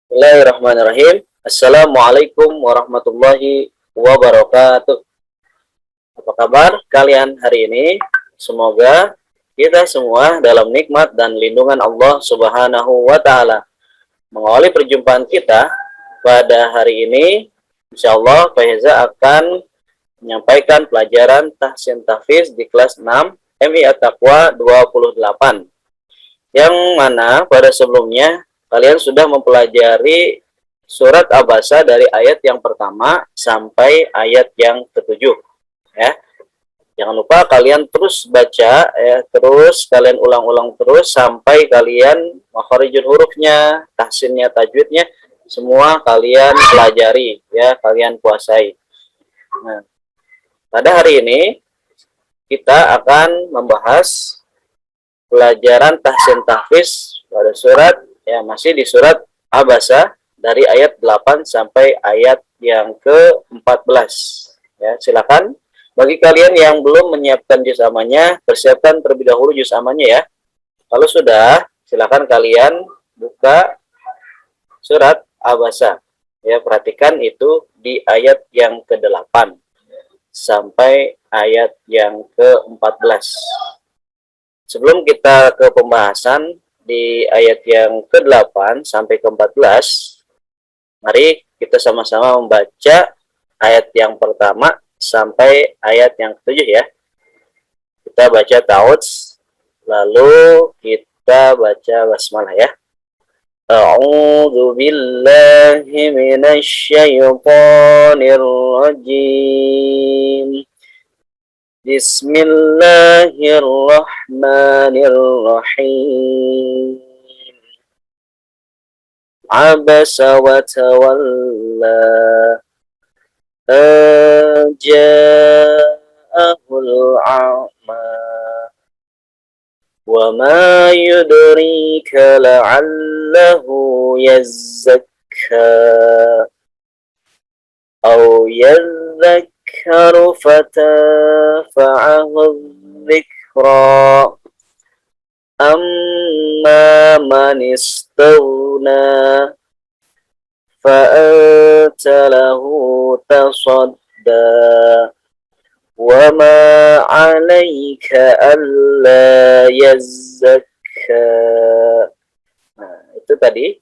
Bismillahirrahmanirrahim. Assalamualaikum warahmatullahi wabarakatuh. Apa kabar kalian hari ini? Semoga kita semua dalam nikmat dan lindungan Allah Subhanahu wa Ta'ala. Mengawali perjumpaan kita pada hari ini, insya Allah Faiza akan menyampaikan pelajaran tahsin tahfiz di kelas 6 MI At-Taqwa 28, yang mana pada sebelumnya kalian sudah mempelajari surat Abasa dari ayat yang pertama sampai ayat yang ketujuh, ya. Jangan lupa kalian terus baca, ya, terus kalian ulang-ulang terus sampai kalian makharijul hurufnya, tahsinnya, tajwidnya semua kalian pelajari, ya, kalian kuasai. Nah, pada hari ini kita akan membahas pelajaran tahsin tahfiz pada surat, ya, masih di surat Abasa dari ayat 8 sampai ayat yang ke-14. Ya, silakan bagi kalian yang belum menyiapkan juz amannya, persiapkan terlebih dahulu juz amannya, ya. Kalau sudah, silakan kalian buka surat Abasa. Ya, perhatikan itu di ayat yang ke-8 sampai ayat yang ke-14. Sebelum kita ke pembahasan di ayat yang ke-8 sampai ke-14, mari kita sama-sama membaca ayat yang pertama sampai ayat yang ke-7, ya. Kita baca ta'udz, lalu kita baca basmalah, ya. A'udzu billahi minasy syaithanir rajim. Bismillahirrahmanirrahim. Abasa wa tawalla ja'ahul a'ma wa ma yudrika la'allahu yazzakka aw yadhakkaru fatafa'ahu dzikra amma man istaghna fa'anta lahu tasadda wa ma 'alaika alla yazzakka. Nah, itu tadi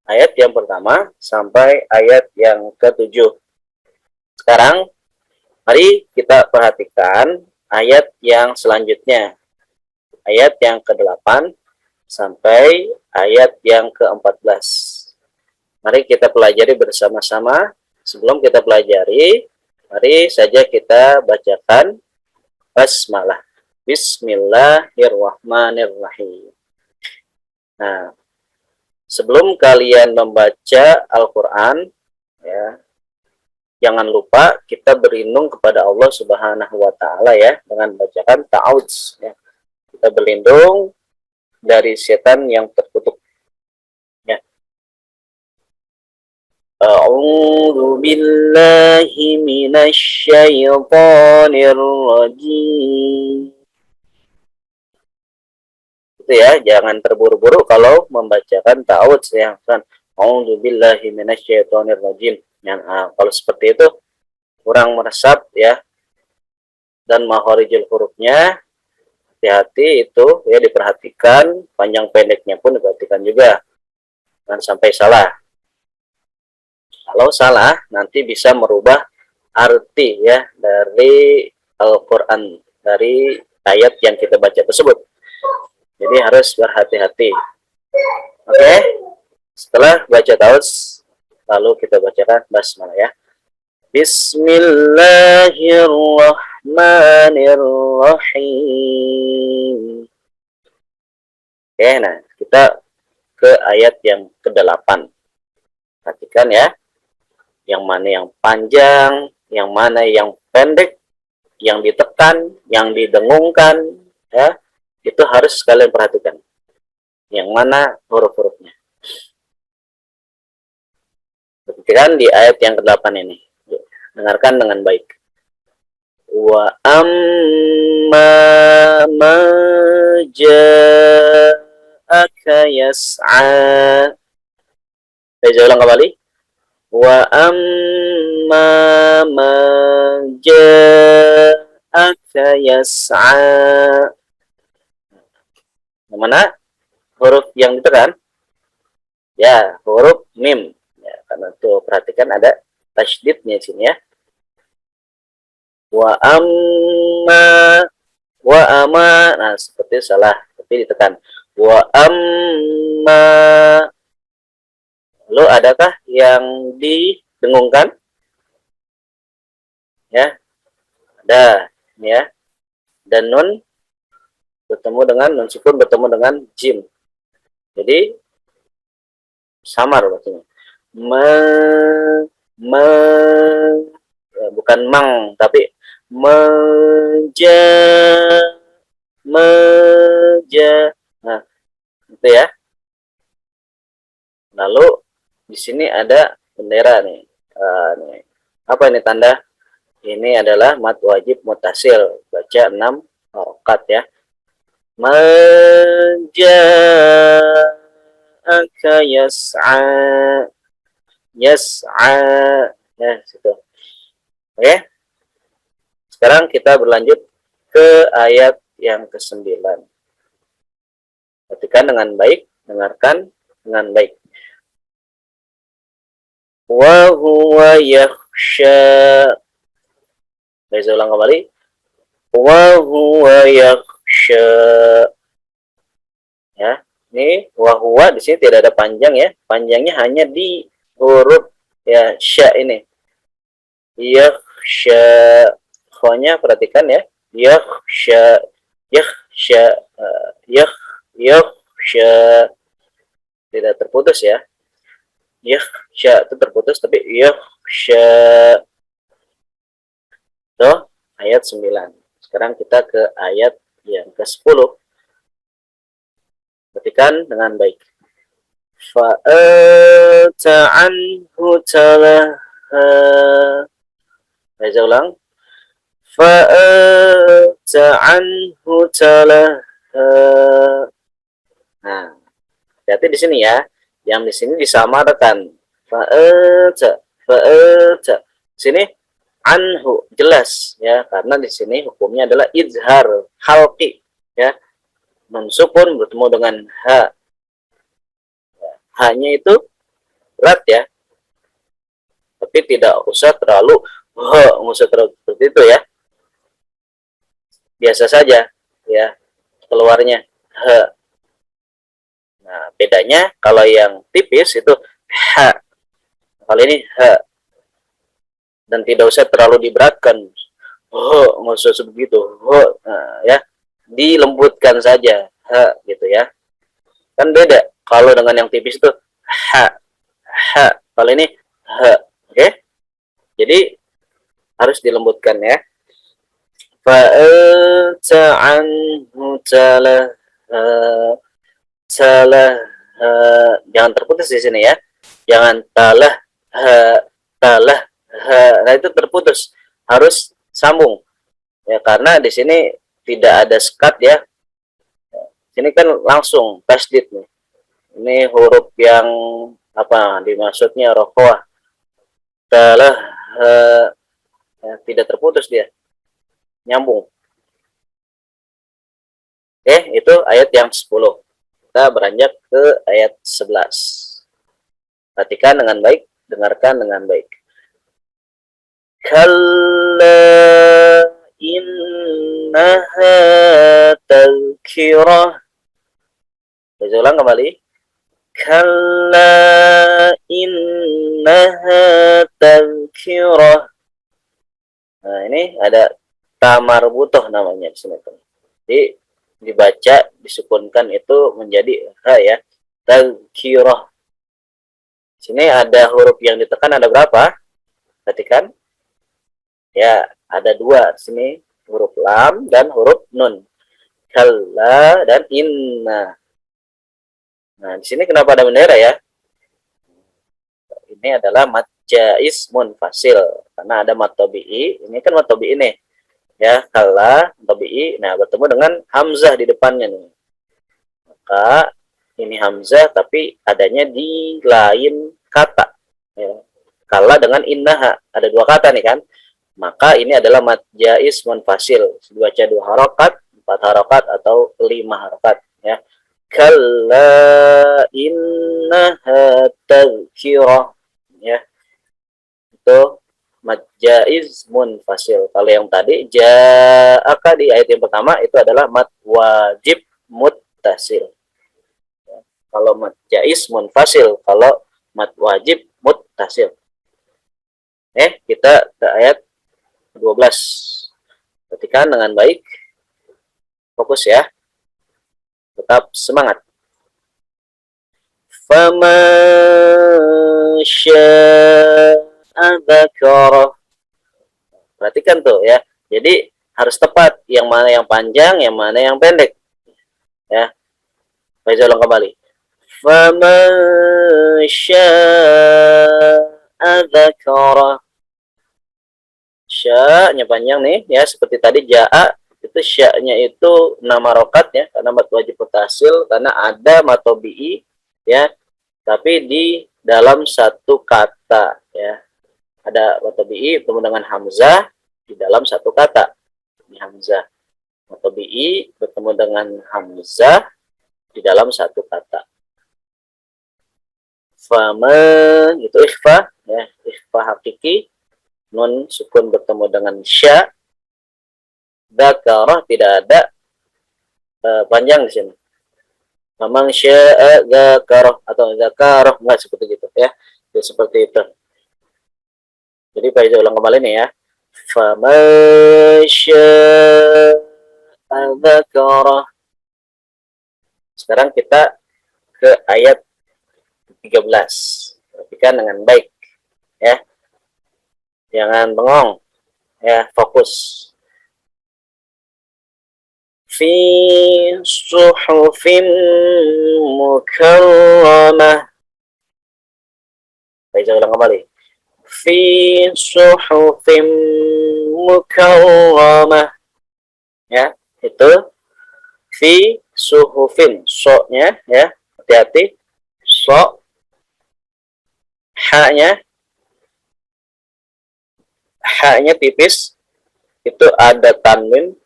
ayat yang pertama sampai ayat yang ke-7. Sekarang mari kita perhatikan ayat yang selanjutnya, ayat yang ke-8 sampai ayat yang ke-14. Mari kita pelajari bersama-sama. Sebelum kita pelajari, mari saja kita bacakan basmalah. Bismillahirrahmanirrahim. Nah, sebelum kalian membaca Al-Quran, ya, jangan lupa kita berlindung kepada Allah Subhanahu wa Ta'ala, ya, dengan bacakan ta'awudz, ya. Kita berlindung dari setan yang terkutuk, ya. A'udzu billahi minasy syaithanir rajim. Itu, ya, jangan terburu-buru kalau membacakan ta'awudz, ya. A'udzu billahi minasy syaithanir rajim. Kalau seperti itu kurang meresap, ya, dan makharijul hurufnya hati-hati itu, ya, diperhatikan, panjang pendeknya pun diperhatikan juga, jangan sampai salah. Kalau salah nanti bisa merubah arti, ya, dari Al-Quran, dari ayat yang kita baca tersebut. Jadi harus berhati-hati. Oke, setelah baca ta'awudz, lalu kita bacakan basmalah, ya. Bismillahirrahmanirrahim. Oke, nah kita ke ayat yang ke-8. Perhatikan, ya, yang mana yang panjang, yang mana yang pendek, yang ditekan, yang didengungkan, ya, itu harus kalian perhatikan. Yang mana huruf-hurufnya. Perhatikan di ayat yang ke-8 ini. Dengarkan dengan baik. Wa amma ma ja'aka yas'a. Saya ulang kembali. Wa amma man ja'aka yas'a. Yang mana huruf yang ditekan? Ya, huruf mim. Ya, karena tuh perhatikan ada tasydidnya di sini ya. Wa amma wa amma. Nah, seperti salah, tapi ditekan. Wa amma. Lalu adakah yang didengungkan? Ya, ada. Ya. Dan nun bertemu dengan nun sukun bertemu dengan jim. Jadi samar maksudnya. Me, ya, bukan mang tapi meja meja. Nah, itu ya. Lalu di sini ada bendera nih. Nih. Apa ini tanda? Ini adalah mad wajib mutasil. Baca 6 harokat ya. Maja'aka yas'a. Yas'a. Ya, situ. Oke. Sekarang kita berlanjut ke ayat yang ke-9. Perhatikan dengan baik, dengarkan dengan baik. Wa huwa yakhsha. Saya ulang kembali. Wa huwa yakhsha. Ya, ini wa huwa di sini tidak ada panjang ya. Panjangnya hanya di huruf ya sya ini. Yakhsha. Kho-nya perhatikan ya. Yakhsha. Yakhsha. Yakhsha. Tidak terputus ya. Yakhsha itu terputus tapi yakhsha. Tuh, ayat 9. Sekarang kita ke ayat yang ke-10. Perhatikan dengan baik. Fa'ata anhu talaha. Saya ulang. Fa'ata anhu talaha. Nah, hati-hati di sini ya. Yang di sini disamarkan. Fa'ata. Sini anhu jelas ya, karena di sini hukumnya adalah izhar halqi ya. Nun sukun bertemu dengan ha. Hanya itu berat ya. Tapi tidak usah terlalu usah terlalu seperti itu ya. Biasa saja ya keluarnya ha. Nah, bedanya kalau yang tipis itu ha. Kali ini ha. Dan tidak usah terlalu diberatkan. Nggak usah sebegitu. Nah, ya. Dilembutkan saja. Ha, gitu ya. Kan beda. Kalau dengan yang tipis itu ha. Ha. Kalau ini ha. Oke. Jadi harus dilembutkan ya. Fa'ata anhu talaha. Jangan terputus di sini ya. Jangan talah talah. Nah itu terputus, harus sambung ya, karena di sini tidak ada sekat ya. Sini kan langsung tasdid nih. Ini huruf yang apa dimaksudnya rokoah telah ya, tidak terputus dia, nyambung. Oke, itu ayat yang 10. Kita beranjak ke ayat 11. Perhatikan dengan baik, dengarkan dengan baik. Kalla innaha tadhkirah. Saya ulang kembali. Kalla innaha tadhkirah. Nah, ini ada tamarbutoh namanya di sini. Jadi dibaca disukunkan itu menjadi ha ya. Tadhkirah. Sini ada huruf yang ditekan ada berapa? Perhatikan. Ya, ada 2 di sini, huruf lam dan huruf nun. Kalla dan inna. Nah, di sini kenapa ada bendera ya? Ini adalah mad jaiz munfasil karena ada mad tabi'i. Ini kan mad tabi'i nih. Ya, kalla tabi'i. Nah, bertemu dengan hamzah di depannya nih. Maka ini hamzah tapi adanya di lain kata. Ya. Kala dengan innaha, ada dua kata nih kan. Maka ini adalah mad jaiz munfasil, dibaca 2 harokat, 4 harokat, atau 5 harokat. Ya. Kalla innaha tadhkirah. Ya. Itu mad jaiz munfasil. Kalau yang tadi ja'aka di ayat yang pertama itu adalah mad wajib muttasil. Ya. Kalau mad jaiz munfasil, kalau mad wajib muttasil. Kita ke ayat 12. Perhatikan dengan baik. Fokus ya. Tetap semangat. Faman syaa dzakara. Perhatikan tuh ya. Jadi harus tepat, yang mana yang panjang, yang mana yang pendek. Ya. Baca ulang kembali. Faman syaa dzakara. Sya-nya panjang nih ya, seperti tadi ja'a itu sya-nya itu 6 harokat ya, karena mad wajib muttasil, karena ada matobi'i ya, tapi di dalam satu kata ya. Ada matobi'i bertemu dengan hamzah di dalam satu kata. Ini hamzah. Matobi'i bertemu dengan hamzah di dalam satu kata. Fama itu ikhfa ya, ikhfa hakiki. Nun sukun bertemu dengan sya. Dzakarah tidak ada panjang di sini. Memang sya'a dzakarah atau dzakarah, enggak seperti itu ya. Jadi seperti itu. Jadi baca ulang kembali nih ya. Faman sya'a dzakarah. Sekarang kita ke ayat 13. Perhatikan dengan baik ya. Jangan bengong ya, fokus. Fi suhufin mukarramah. Baca ulang kembali. Fi suhufin mukarramah. Ya, itu fi suhufin, so-nya ya, hati-hati. So, ha-nya tipis, itu ada tanwin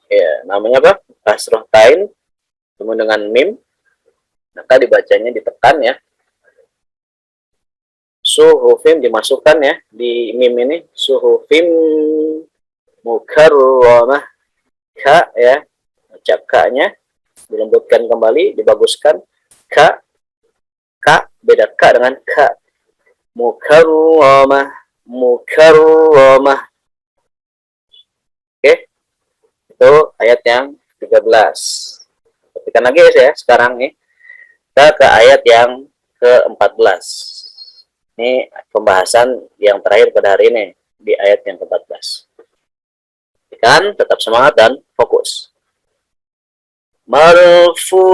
ya, namanya apa? Kasroh tain, kemudian dengan mim, maka dibacanya ditekan ya. Suhufim dimasukkan ya di mim ini, suhufim mukarramah, ka ya, baca ka-nya dilembutkan kembali, dibaguskan. Ka beda ka dengan ka. Mukarramah. Oke, itu ayat yang 13. Perhatikan lagi ya sekarang nih. Kita ke ayat yang ke-14. Ini pembahasan yang terakhir pada hari ini di ayat yang ke-14. Perhatikan, tetap semangat dan fokus. Marfu'atin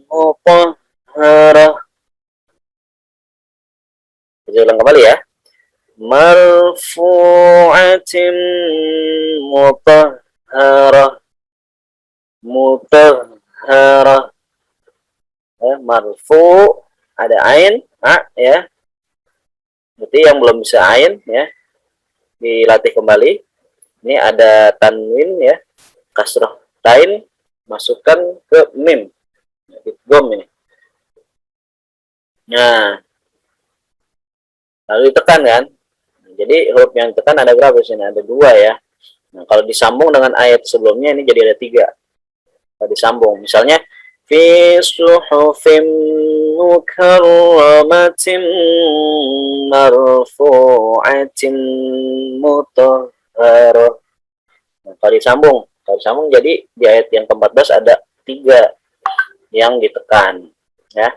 mutahharah. Saya ulang kembali ya. Marfu'atin mutahharah. Marfu' ada ain, ya. Berarti yang belum bisa ain ya, dilatih kembali. Ini ada tanwin ya, kasroh tain, masukkan ke mim. Idgham ini. Nah, lalu ditekan kan. Jadi huruf yang ditekan ada berapa di sini? Ada 2 ya. Nah, kalau disambung dengan ayat sebelumnya ini jadi ada 3. Kalau disambung, misalnya fi suhufim mukarramatin marfu'atin mutahharah. Nah, kalau disambung jadi di ayat yang ke-14 ada 3 yang ditekan ya.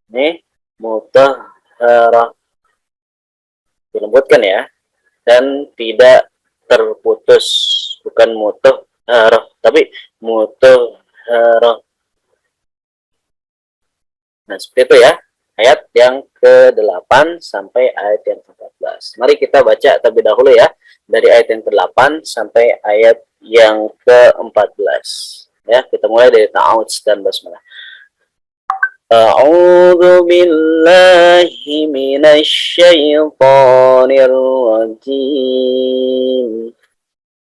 Ini mutahharah, dilembutkan ya, dan tidak terputus, bukan mutahharah tapi mutahharah. Nah, seperti itu ya, ayat yang ke-8 sampai ayat yang ke-14. Mari kita baca terlebih dahulu ya, dari ayat yang ke-8 sampai ayat yang ke-14. Ya, kita mulai dari ta'awudz dan basmalah. أعوذ بالله من الشيطان الرجيم.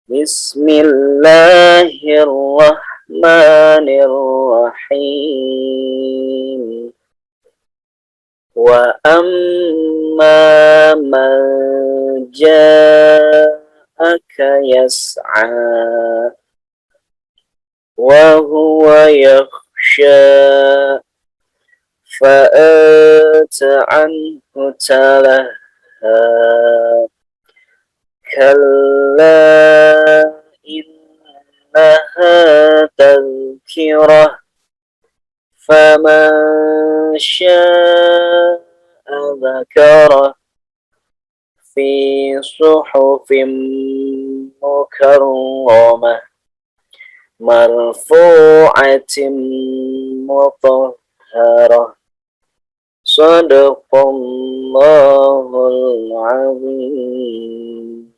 بسم الله الرحمن الرحيم. وأما من جاءك يسعى وهو يخشى فأنت عنه تلهى كلا إنها تذكرة فمن شاء ذكره في صحف مكرمة مرفوعة مطهرة Sadaqallahul azim.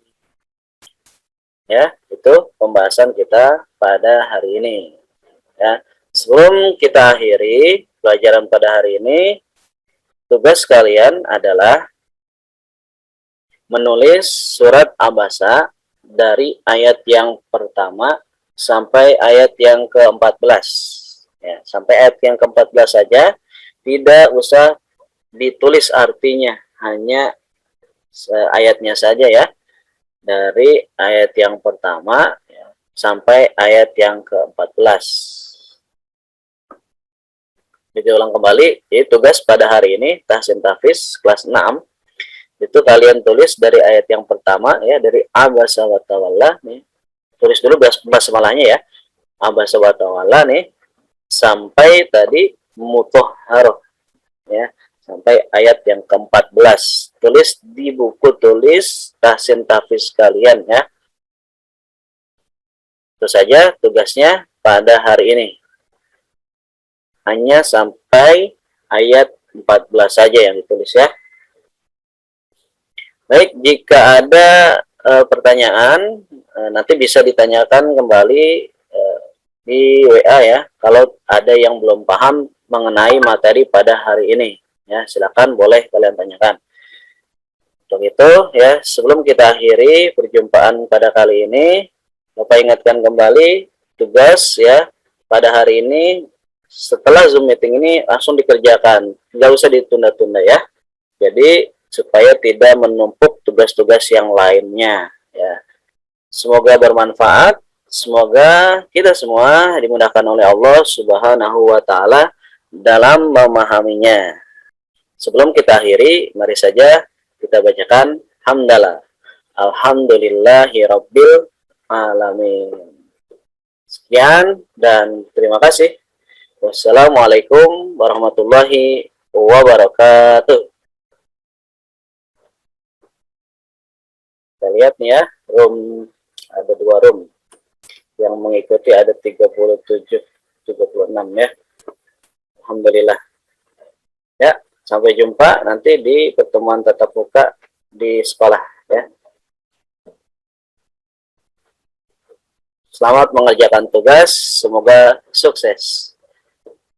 Ya, itu pembahasan kita pada hari ini. Ya, sebelum kita akhiri pelajaran pada hari ini, tugas kalian adalah menulis surat Abasa dari ayat yang pertama sampai ayat yang ke-14. Ya, sampai ayat yang ke-14 saja. Tidak usah ditulis artinya, hanya ayatnya saja ya. Dari ayat yang pertama ya, sampai ayat yang ke-14. Jadi ulang kembali, jadi tugas pada hari ini tahsin tahfiz kelas 6 itu kalian tulis dari ayat yang pertama ya, dari abasa wa tawalla nih. Tulis dulu basmalahnya ya. Abasa wa tawalla nih sampai tadi mutahharah ya, sampai ayat yang ke-14. Tulis di buku tulis tahsin tahfiz kalian ya. Itu saja tugasnya pada hari ini. Hanya sampai ayat 14 saja yang ditulis ya. Baik, jika ada pertanyaan nanti bisa ditanyakan kembali di WA ya. Kalau ada yang belum paham mengenai materi pada hari ini ya, silakan boleh kalian tanyakan. Untuk itu ya, sebelum kita akhiri perjumpaan pada kali ini, Bapak ingatkan kembali tugas ya pada hari ini. Setelah Zoom meeting ini langsung dikerjakan, nggak usah ditunda-tunda ya. Jadi supaya tidak menumpuk tugas-tugas yang lainnya ya. Semoga bermanfaat. Semoga kita semua dimudahkan oleh Allah Subhanahu wa taala dalam memahaminya. Sebelum kita akhiri, mari saja kita bacakan hamdalah. Alhamdulillahirabbil alamin. Sekian dan terima kasih. Wassalamualaikum warahmatullahi wabarakatuh. Kita lihat nih ya, room ada 2 room. Yang mengikuti ada 37, 36 ya. Alhamdulillah. Ya, sampai jumpa nanti di pertemuan tatap muka di sekolah ya. Selamat mengerjakan tugas, semoga sukses.